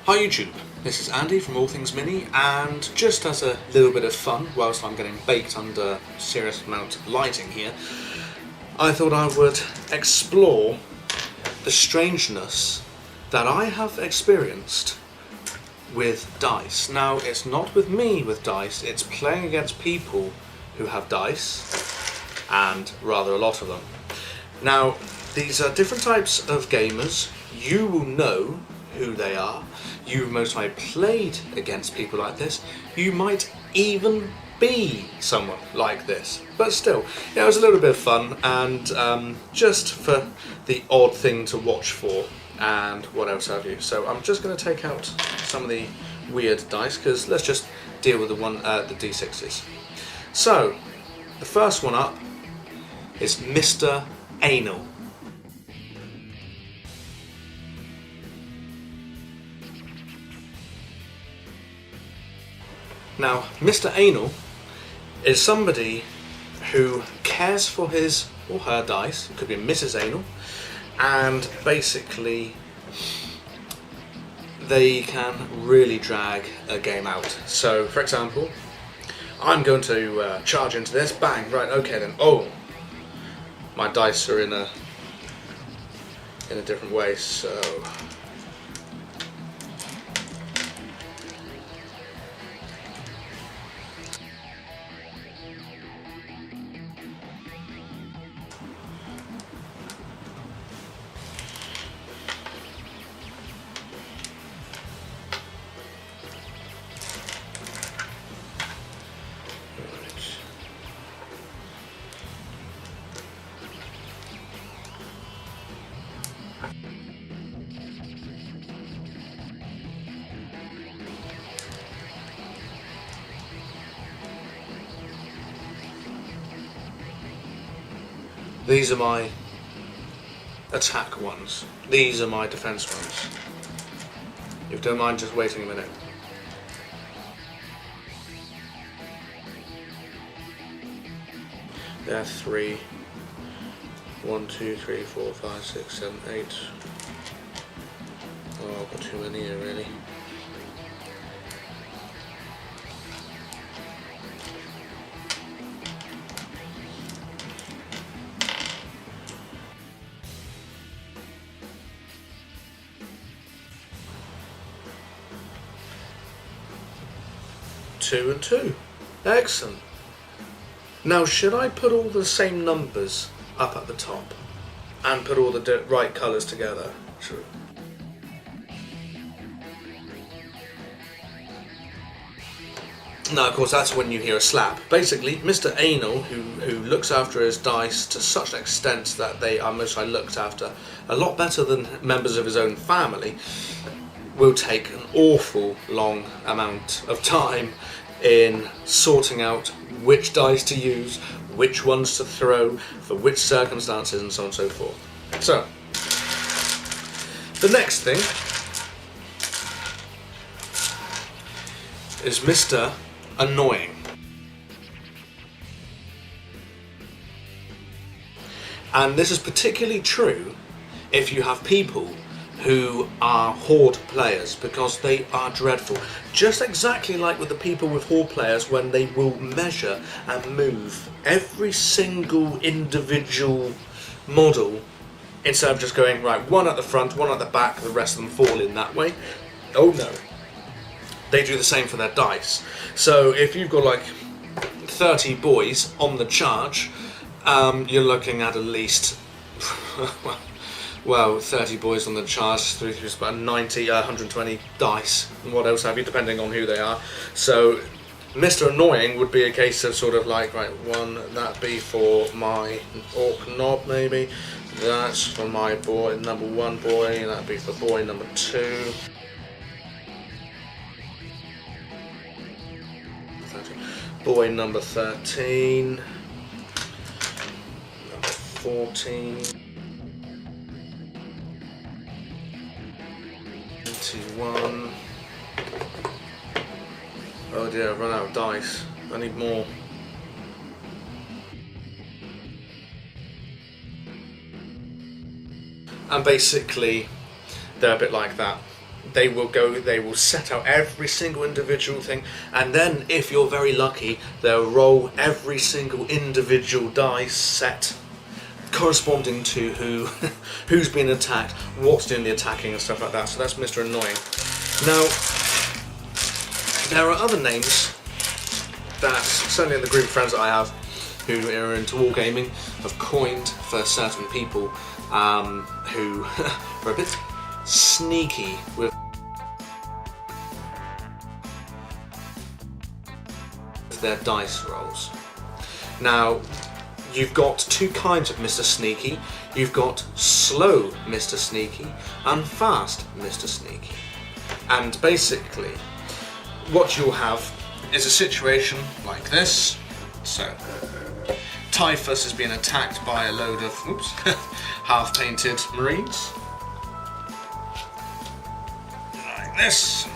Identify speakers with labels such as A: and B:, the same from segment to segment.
A: Hi YouTube, this is Andy from All Things Mini, and just as a little bit of fun whilst I'm getting baked under a serious amount of lighting here, I thought I would explore the strangeness that I have experienced with dice. Now, it's not with me with dice, it's playing against people who have dice, and rather a lot of them. Now, these are different types of gamers. You will know who they are. You've most likely played against people like this. You might even be someone like this. But still, yeah, it was a little bit of fun, and just for the odd thing to watch for, and what else have you. So I'm just going to take out some of the weird dice, because let's just deal with the D6s. So, the first one up is Mr. Anal. Now, Mr. Anal is somebody who cares for his or her dice. It could be Mrs. Anal, and basically they can really drag a game out. So, for example, I'm going to charge into this, bang, right, okay then, oh, my dice are in a different way, so... These are my attack ones. These are my defense ones. If you don't mind just waiting a minute. There are 3. 1, 2, 3, 4, 5, 6, 7, 8. Oh, I've got too many here really. Two and 2. Excellent. Now, should I put all the same numbers up at the top and put all the right colours together? Sure. Now, of course, that's when you hear a slap. Basically, Mr. Anal, who looks after his dice to such an extent that they are mostly looked after a lot better than members of his own family, will take an awful long amount of time in sorting out which dice to use, which ones to throw, for which circumstances, and so on and so forth. So, the next thing is Mr. Annoying. And this is particularly true if you have people who are horde players, because they are dreadful. Just exactly like with the people with horde players, when they will measure and move every single individual model instead of just going, right, one at the front, one at the back, the rest of them fall in that way. Oh no. They do the same for their dice. So if you've got like 30 boys on the charge, you're looking at least well, 30 boys on the charge, through about 90, 120 dice, and what else have you, depending on who they are. So, Mr. Annoying would be a case of sort of like, right, one, that'd be for my orc knob, maybe. That's for my boy, number 1 boy, that'd be for boy number 2. Boy number 13. Number 14. 21. Oh dear, I've run out of dice. I need more. And basically, they're a bit like that. they will set out every single individual thing, and then if you're very lucky, they'll roll every single individual dice set corresponding to who's being attacked, what's doing the attacking and stuff like that. So that's Mr. Annoying. Now, there are other names that, certainly in the group of friends that I have who are into wargaming, have coined for certain people who are a bit sneaky with their dice rolls. Now, you've got two kinds of Mr. Sneaky. You've got slow Mr. Sneaky and fast Mr. Sneaky. And basically, what you'll have is a situation like this. So, Typhus is being attacked by a load of half-painted Marines. Like this.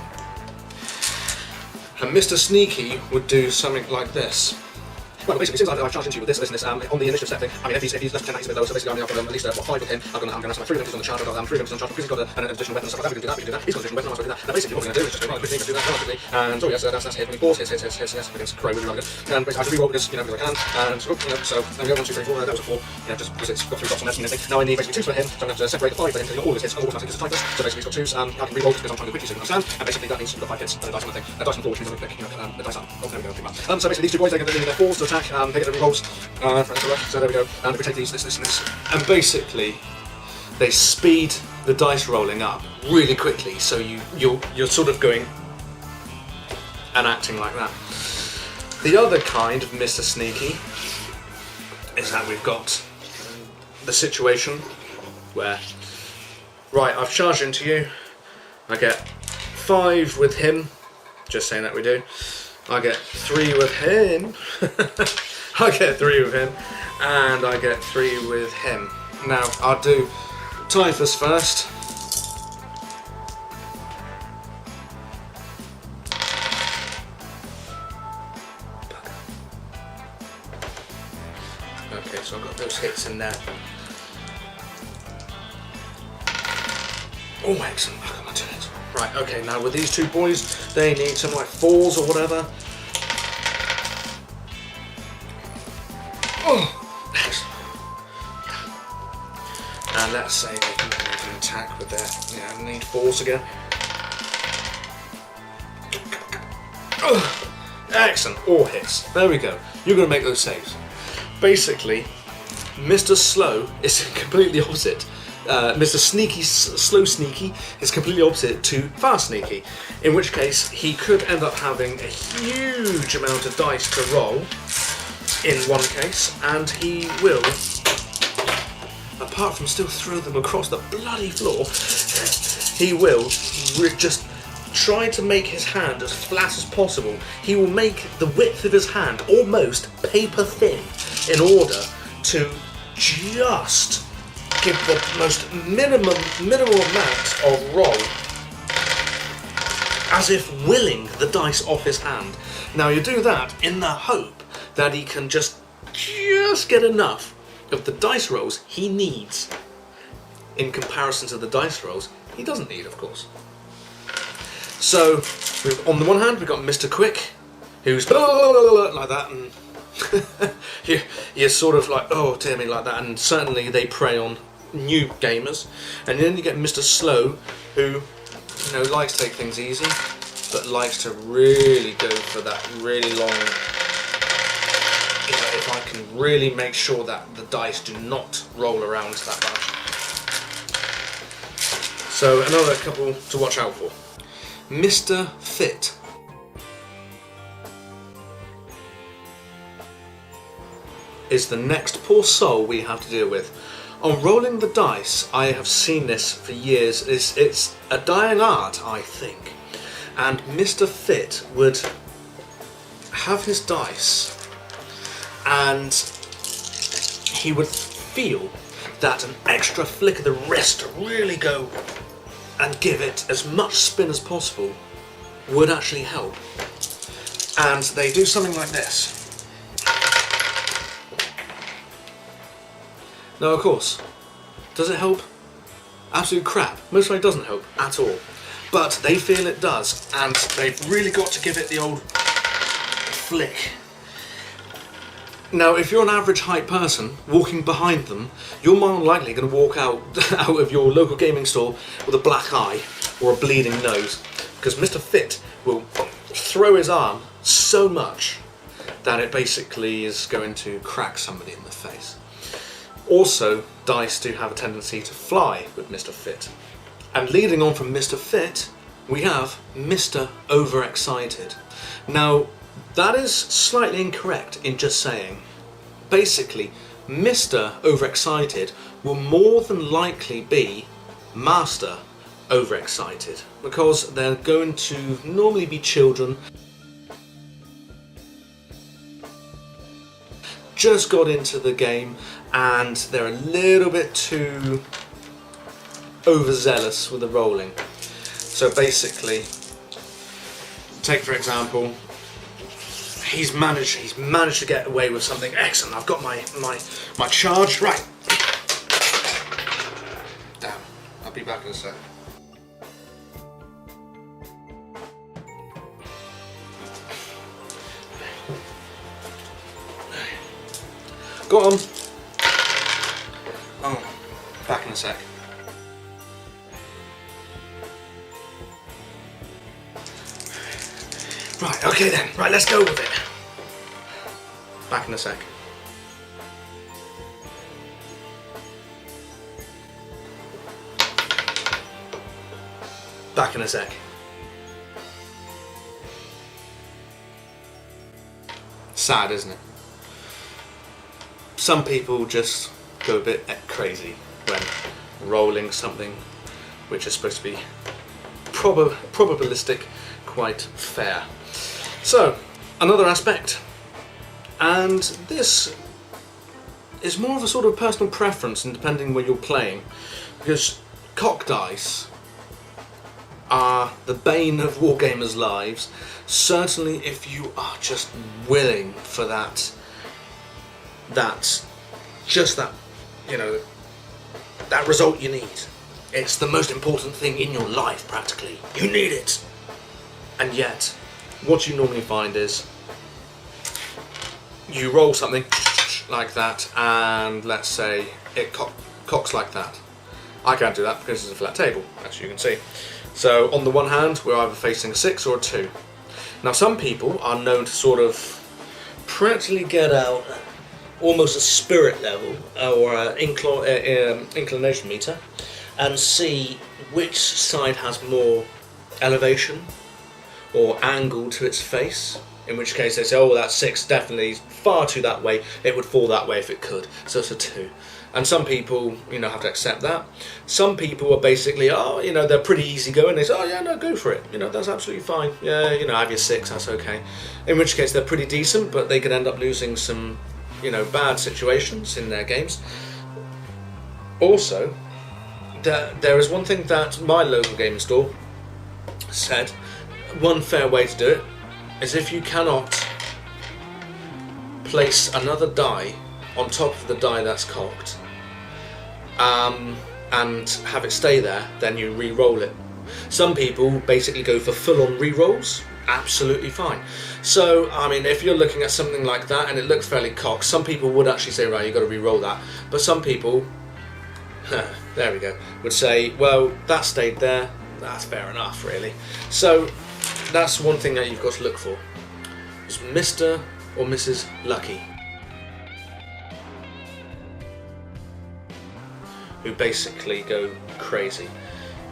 A: And Mr. Sneaky would do something like this. Well, basically, since I've charged into you with this, on the initiative set thing, I mean, if he's left 10 he's a bit low, so basically I've got at least 5 with him. I'm going to have my 3 abilities on the chart, I've got 3 abilities on the chart, because he's got an additional weapon and stuff like that, we can do that, He's got an additional weapon, I'm going to do that. Now basically what we're going to do is just go right quickly, do that relatively, and so yes, that's hit, when he balls, hits, against Crow, really good. And basically I have to reroll because, because I can, and so there we go, 1, 2, 3, 4, that was a 4, just because it's got 3 dots on there and everything. Now I need basically 2s for him, so I'm going to have to separate the 5 for him, because all of his hits are automatic as a Typhus, so basically he's got 2s, I can reroll because I'm trying to quickly so you can understand, and basically that means you've got 5 hits, and a dice on the thing, a dice on the floor, which means I'm going to pick, the dice up. Oh, there we go, so basically these two boys, they get their 4s to attack, they get the rerolls, so there we go, and if we take these, this, and this. And basically, they speed the dice rolling up really quickly, so you're sort of going and acting like that. The other kind of Mr. Sneaky is that we've got the situation where, right, I've charged into you, I get 5 with him, just saying that we do, I get 3 with him, I get 3 with him, and I get 3 with him. Now, I'll do Typhus first. Okay, so I've got those hits in there. Oh, excellent. I got my 2 hits. Right, okay, now with these two boys, they need some like 4s or whatever. Oh, excellent. And let's say they can make an attack with their, need 4s again. Oh, excellent, all hits. There we go. You're going to make those saves. Basically, Mr. Slow is completely opposite. Mr. Sneaky, Slow Sneaky is completely opposite to Fast Sneaky, in which case he could end up having a huge amount of dice to roll in one case, and he will, apart from still throw them across the bloody floor, he will just try to make his hand as flat as possible. He will make the width of his hand almost paper thin in order to just give the most minimal amount of roll, as if willing the dice off his hand. Now you do that in the hope that he can just get enough of the dice rolls he needs in comparison to the dice rolls he doesn't need, of course. So, on the one hand, we've got Mr. Quick, who's like that, and he's sort of like, oh dear me, like that, and certainly they prey on new gamers. And then you get Mr. Slow, who likes to take things easy, but likes to really go for that really long. If I can really make sure that the dice do not roll around that much. So another couple to watch out for. Mr. Fit. Is the next poor soul we have to deal with. On rolling the dice, I have seen this for years. It's a dying art, I think. And Mr. Fit would have his dice, and he would feel that an extra flick of the wrist to really go and give it as much spin as possible would actually help. And they do something like this. Now, of course, does it help? Absolute crap. Most likely doesn't help at all. but they feel it does, and they've really got to give it the old flick. Now, if you're an average height person walking behind them, you're more than likely going to walk out of your local gaming store with a black eye or a bleeding nose, because Mr. Fit will throw his arm so much that it basically is going to crack somebody in the face. Also, dice do have a tendency to fly with Mr. Fit. And leading on from Mr. Fit, we have Mr. Overexcited. Now, that is slightly incorrect in just saying. Basically, Mr. Overexcited will more than likely be Master Overexcited, because they're going to normally be children. Just got into the game and they're a little bit too overzealous with the rolling. So basically, take for example, he's managed to get away with something excellent. I've got my charge right. Damn, I'll be back in a sec. Go on. Oh, back in a sec. Right, okay then. Right, let's go with it. Back in a sec. Back in a sec. Sad, isn't it? Some people just go a bit crazy when rolling something which is supposed to be probabilistic, quite fair. So, another aspect, and this is more of a sort of personal preference and depending where you're playing, because cock dice are the bane of wargamers' lives, certainly if you are just willing for that, that result you need. It's the most important thing in your life, practically. You need it. And yet, what you normally find is you roll something like that, and let's say it cocks like that. I can't do that because it's a flat table, as you can see. So on the one hand, we're either facing a 6 or a 2. Now some people are known to sort of practically get out almost a spirit level or an inclination meter and see which side has more elevation or angle to its face, in which case they say, oh, that 6 definitely is far too that way, it would fall that way if it could, so it's a 2. And some people, have to accept that. Some people are basically, they're pretty easygoing. They say, oh yeah, no, go for it. That's absolutely fine. Yeah, have your 6, that's okay. In which case they're pretty decent, but they could end up losing some, bad situations in their games. Also, there is one thing that my local gaming store said, one fair way to do it is if you cannot place another die on top of the die that's cocked and have it stay there, then you re-roll it. Some people basically go for full-on re-rolls, absolutely fine. So, if you're looking at something like that and it looks fairly cocked, some people would actually say, right, you've got to re-roll that. But some people, there we go, would say, well, that stayed there, that's fair enough, really. So, that's one thing that you've got to look for. Is Mr. or Mrs. Lucky, who basically go crazy.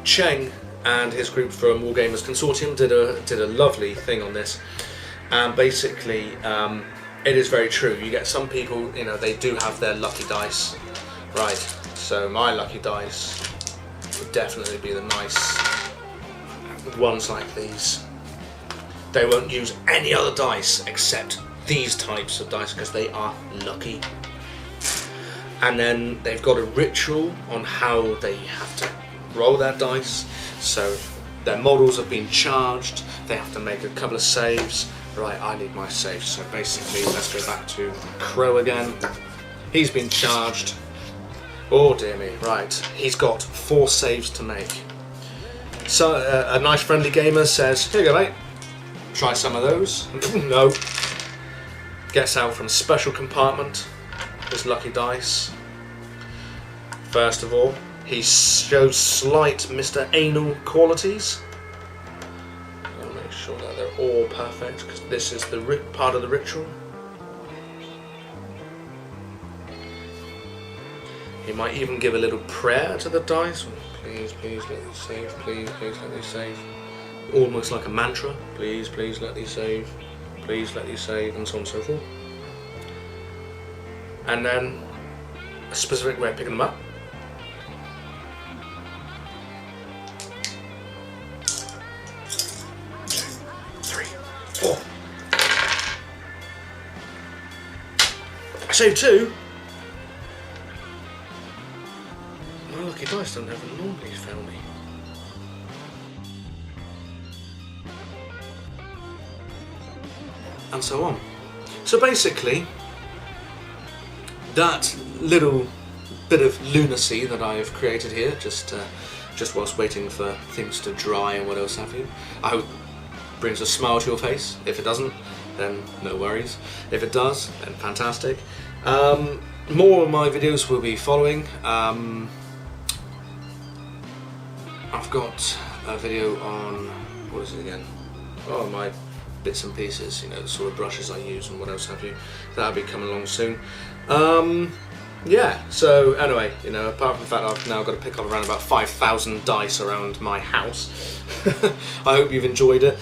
A: Cheng and his group from Wargamers Consortium did a lovely thing on this, and basically it is very true. You get some people, they do have their lucky dice, right? So my lucky dice would definitely be the nice ones like these. They won't use any other dice except these types of dice because they are lucky. And then they've got a ritual on how they have to roll their dice. So their models have been charged, they have to make a couple of saves. Right, I need my save. So basically, let's go back to Crow again. He's been charged. Oh dear me, right. He's got 4 saves to make. So a nice friendly gamer says, here you go mate, try some of those. No. Gets out from special compartment his lucky dice. First of all, he shows slight Mr. Anal qualities. I'll make sure that they're all perfect because this is the part of the ritual. He might even give a little prayer to the dice. Please, please let these save. Please, please let these save. Almost like a mantra. Please, please let these save. Please let these save, and so on and so forth. And then a specific way of picking them up. I saved 2. My lucky dice don't ever normally fail me. And so on. So basically, that little bit of lunacy that I've created here, just whilst waiting for things to dry and what else have you, I hope brings a smile to your face. If it doesn't, then no worries. If it does, then fantastic. More of my videos will be following. I've got a video on, what is it again? Oh, my bits and pieces, you know, the sort of brushes I use and what else have you. That'll be coming along soon. Yeah, so anyway, you know, apart from the fact that I've now got to pick up around about 5,000 dice around my house, I hope you've enjoyed it.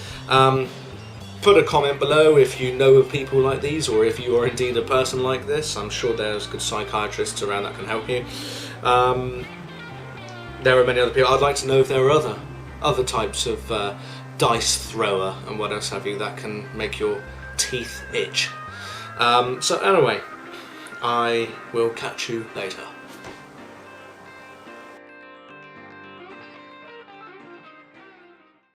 A: Put a comment below if you know of people like these, or if you are indeed a person like this. I'm sure there's good psychiatrists around that can help you. There are many other people. I'd like to know if there are other types of dice thrower and what else have you that can make your teeth itch. So anyway, I will catch you later.